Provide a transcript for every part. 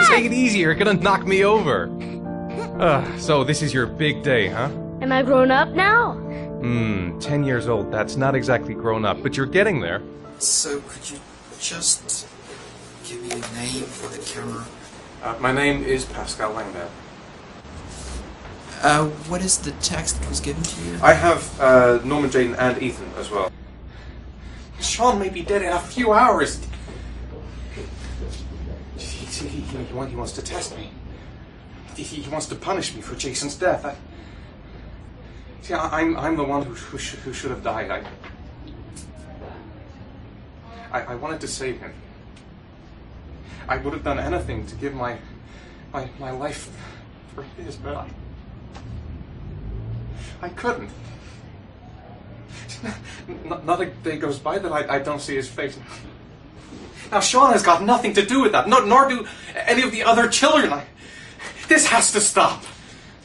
Take it easy, you're gonna knock me over. So this is your big day, huh? Am I grown up now? 10 years old. That's not exactly grown up, but you're getting there. So, could you just give me a name for the camera? My name is Pascal Langdale. What is the text that was given to you? I have Norman, Jaden, and Ethan as well. Sean may be dead in a few hours. He wants to test me. He wants to punish me for Jason's death. I'm the one who should have died. I wanted to save him. I would have done anything to give my life for his, but I couldn't. Not a day goes by that I don't see his face. Now Sean has got nothing to do with that, nor do any of the other children. This has to stop.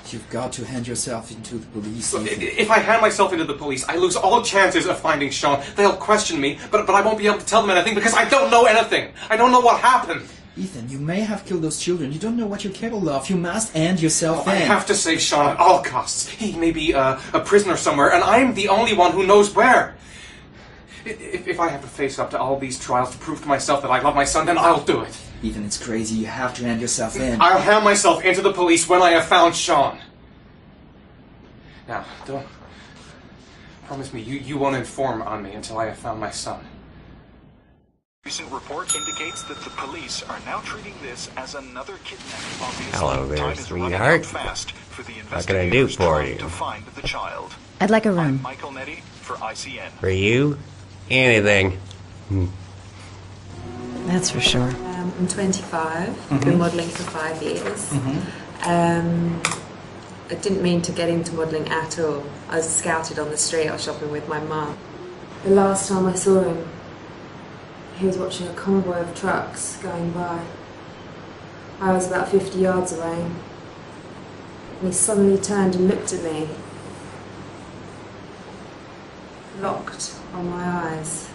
You've got to hand yourself into the police. If I hand myself into the police, I lose all chances of finding Sean. They'll question me, but I won't be able to tell them anything because I don't know anything. I don't know what happened. Ethan, you may have killed those children. You don't know what you're capable of. You must hand yourself in. I have to save Sean at all costs. He may be a prisoner somewhere, and I'm the only one who knows where. If I have to face up to all these trials to prove to myself that I love my son, then I'll do it. Ethan, it's crazy. You have to hand yourself in. I'll hand myself into the police when I have found Sean. Now, don't... Promise me, you won't inform on me until I have found my son. Recent report indicates that the police are now treating this as another kidnapping. Obviously, Hello there, time is running sweetheart. out fast for the What can I do investigators for trying you? to find the child. I'd like a room. I'm Michael Nettie for ICN. For you? Anything. That's for sure. I'm 25. I've been modelling for 5 years. I didn't mean to get into modelling at all. I was scouted on the street. I was shopping with my mum. The last time I saw him, he was watching a convoy of trucks going by. I was about 50 yards away, and he suddenly turned and looked at me, locked on my eyes,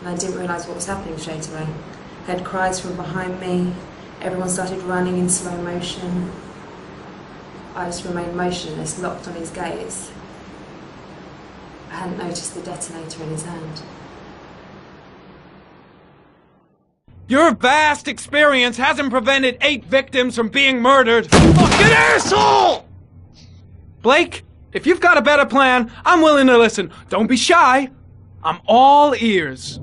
and I didn't realise what was happening straight away. I heard cries from behind me, everyone started running in slow motion. I just remained motionless, locked on his gaze. I hadn't noticed the detonator in his hand. Your vast experience hasn't prevented 8 victims from being murdered. Fucking asshole! Blake, if you've got a better plan, I'm willing to listen. Don't be shy. I'm all ears.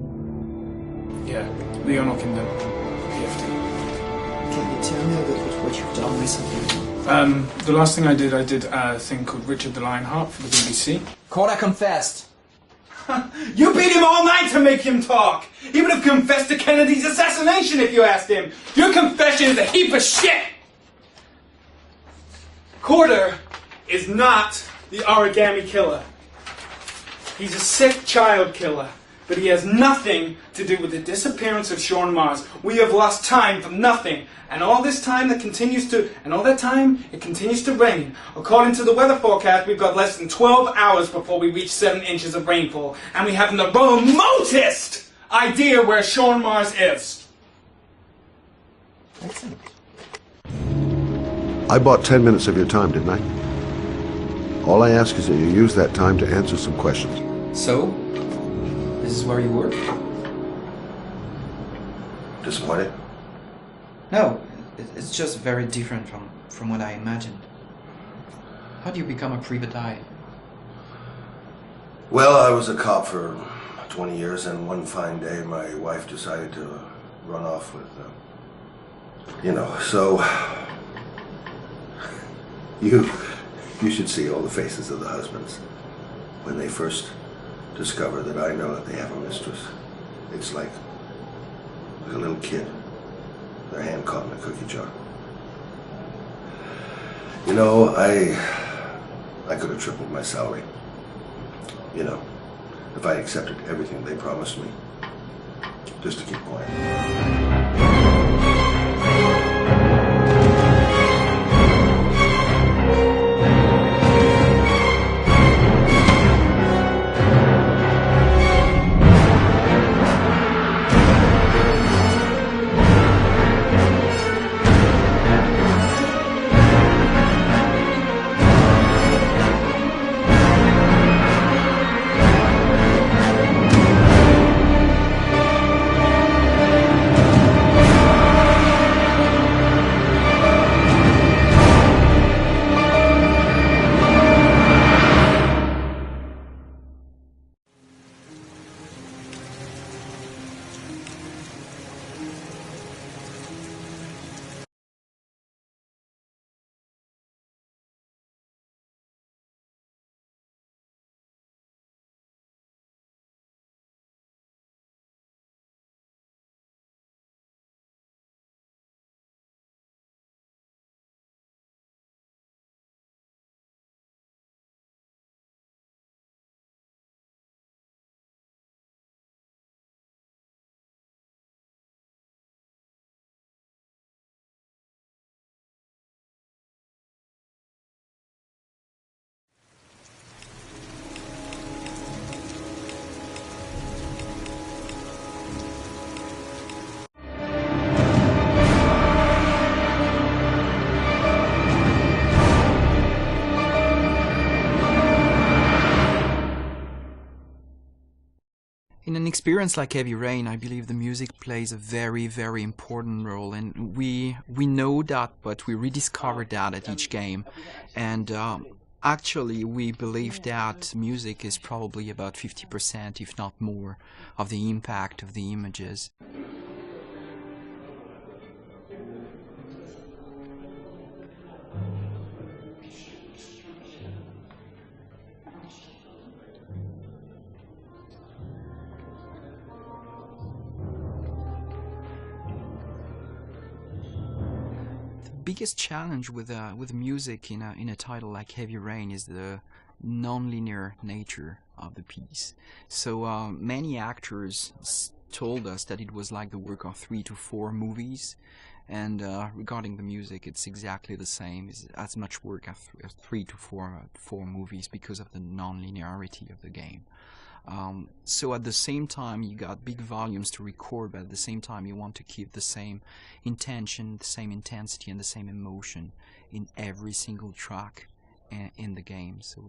Yeah, Leon Ockenden, PFD. Can you tell me a bit about what you've done recently? The last thing I did a thing called Richard the Lionheart for the BBC. Corda confessed. You beat him all night to make him talk. He would have confessed to Kennedy's assassination if you asked him. Your confession is a heap of shit. Corder is not the origami killer. He's a sick child killer, but he has nothing to do with the disappearance of Sean Mars. We have lost time for nothing, and all this time it continues to rain. According to the weather forecast, we've got less than 12 hours before we reach 7 inches of rainfall, and we haven't the remotest idea where Sean Mars is. Excellent. I bought 10 minutes of your time, didn't I? All I ask is that you use that time to answer some questions. So, this is where you work? Disappointed? No, it's just very different from what I imagined. How do you become a private eye? Well, I was a cop for 20 years, and one fine day my wife decided to run off with, so... You should see all the faces of the husbands when they first discover that I know that they have a mistress. It's like a little kid, their hand caught in a cookie jar. I could have tripled my salary. If I accepted everything they promised me, just to keep quiet. in an experience like Heavy Rain, I believe the music plays a very, very important role, and we know that, but we rediscover that at each game. And actually, we believe that music is probably about 50%, if not more, of the impact of the images. Biggest challenge with music in a title like Heavy Rain is the non-linear nature of the piece. So many actors told us that it was like the work of 3 to 4 movies, and regarding the music, it's exactly the same. It's as much work as 3 to 4 movies because of the non-linearity of the game. So at the same time you got big volumes to record, but at the same time you want to keep the same intention, the same intensity and the same emotion in every single track in the game. So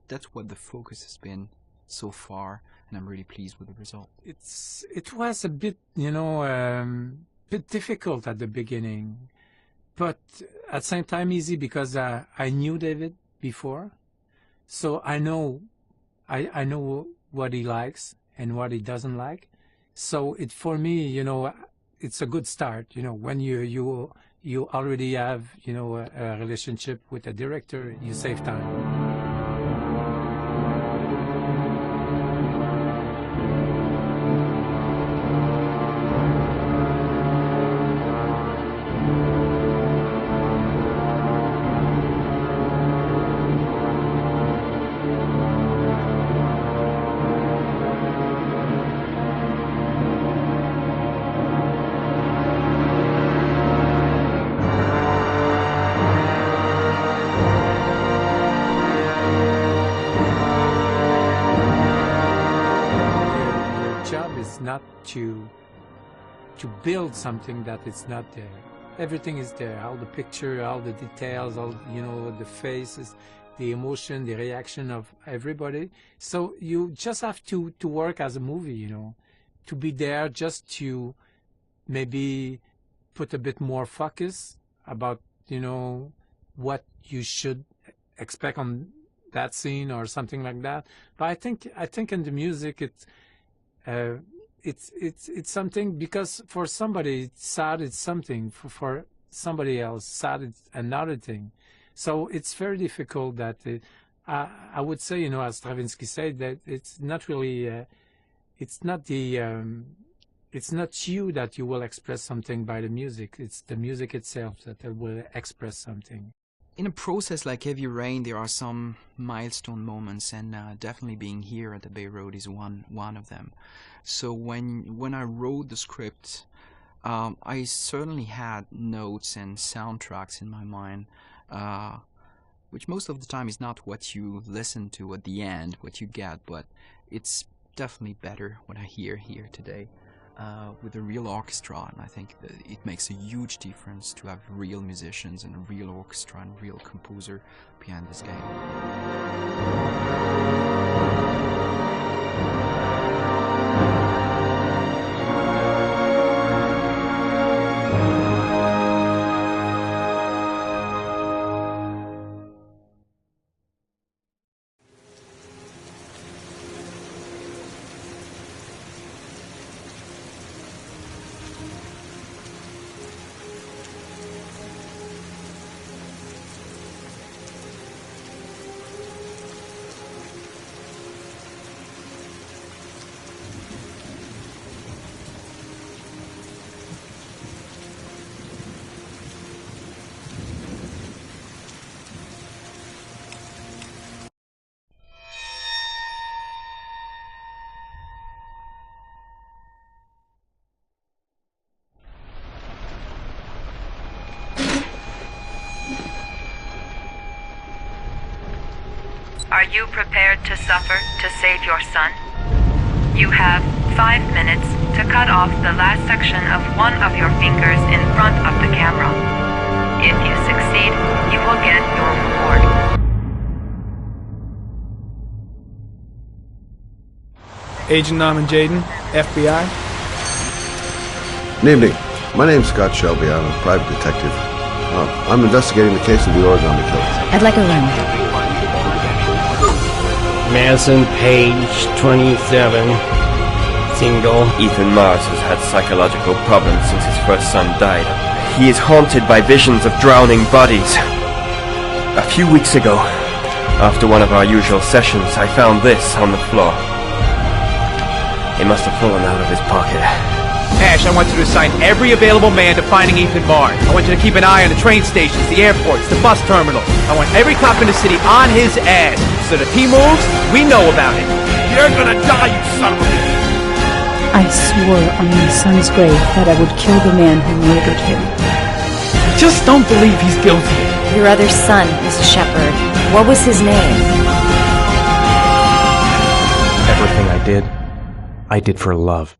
that's what the focus has been so far, and I'm really pleased with the result. It was a bit, bit difficult at the beginning, but at the same time easy because I knew David before, so I know what he likes and what he doesn't like. So for me, it's a good start. When you already have, a relationship with a director, you save time. Not to build something that is not there. Everything is there, all the picture, all the details, all the faces, the emotion, the reaction of everybody. So you just have to work as a movie, to be there, just to maybe put a bit more focus about what you should expect on that scene or something like that. But I think in the music it's something, because for somebody sad it's something, for somebody else sad it's another thing. So it's very difficult that I would say, as Stravinsky said, that it's not really it's not you that you will express something by the music. It's the music itself that will express something. In a process like Heavy Rain, there are some milestone moments, and definitely being here at the Bay Road is one of them. So when I wrote the script, I certainly had notes and soundtracks in my mind, which most of the time is not what you listen to at the end, what you get, but it's definitely better what I hear here today. With a real orchestra, and I think that it makes a huge difference to have real musicians and a real orchestra and a real composer behind this game. Are you prepared to suffer to save your son? You have 5 minutes to cut off the last section of one of your fingers in front of the camera. If you succeed, you will get your reward. Agent Norman Jaden, FBI. Good evening. My name's Scott Shelby. I'm a private detective. I'm investigating the case of the origami killers. I'd like a room. Madison Page, 27, single. Ethan Mars has had psychological problems since his first son died. He is haunted by visions of drowning bodies. A few weeks ago, after one of our usual sessions, I found this on the floor. It must have fallen out of his pocket. Ash, I want you to assign every available man to finding Ethan Mars. I want you to keep an eye on the train stations, the airports, the bus terminals. I want every cop in the city on his ass, so that if he moves, we know about it. You're gonna die, you son of a bitch! I swore on my son's grave that I would kill the man who murdered him. I just don't believe he's guilty. Your other son, Mrs. Shepherd. What was his name? Everything I did for love.